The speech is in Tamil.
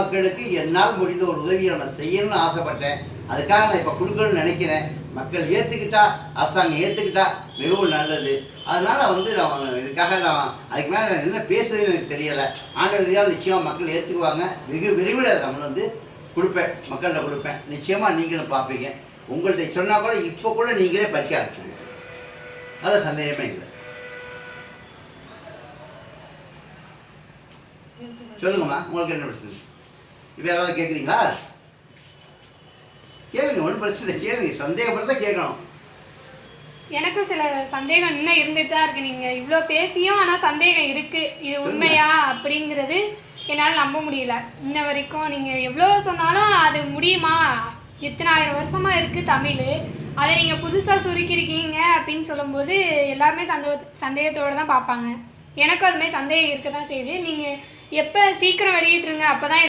மக்களுக்கு என்னால் முடிந்த ஒரு உதவியை நான் செய்யணும்னு ஆசைப்பட்டேன். அதுக்காக நான் இப்போ கொடுக்கணும்னு நினைக்கிறேன். மக்கள் ஏற்றுக்கிட்டா, அரசாங்கம் ஏற்றுக்கிட்டா மிகவும் நல்லது. அதனால் நான் இதுக்காக அதுக்கு மேலே என்ன பேசுறதுன்னு எனக்கு தெரியலை. ஆண்டவதியால் நிச்சயமாக மக்கள் ஏற்றுக்குவாங்க. வெகு விரைவில் அதை நம்ம கொடுப்பேன், மக்கள்கிட்ட கொடுப்பேன். நிச்சயமாக நீங்களும் பார்ப்பீங்க. உங்கள்கிட்ட சொன்னால் கூட இப்போ கூட நீங்களே படிக்க ஆரம்பிச்சுடுங்க. அது சந்தேகமே இல்லை. சொல்லுங்கம்மா, உங்களுக்கு என்ன பிரச்சனை? இப்போ யாராவது கேட்குறீங்களா? கேளுங்க, ஒன்றும் பிரச்சனை கேளுங்க. சந்தேகப்பட்டு தான் கேட்கணும். எனக்கும் சில சந்தேகம் இன்னும் இருந்துட்டு தான் இருக்கு. நீங்கள் இவ்வளோ பேசியும் ஆனால் சந்தேகம் இருக்குது. இது உண்மையா அப்படிங்கிறது என்னால் நம்ப முடியல. இன்ன வரைக்கும் நீங்கள் எவ்வளோ சொன்னாலும் அது முடியுமா? எத்தனை ஆயிரம் வருஷமாக இருக்குது தமிழ். அதை நீங்கள் புதுசாக சுருக்கியிருக்கீங்க அப்படின்னு சொல்லும்போது எல்லாருமே சந்தேகத்தோடு தான் பார்ப்பாங்க. எனக்கும் அதுமாதிரி சந்தேகம் இருக்க தான் செய்யுது. நீங்கள் எப்போ சீக்கிரம் வெளியிட்டுருங்க, அப்போ தான்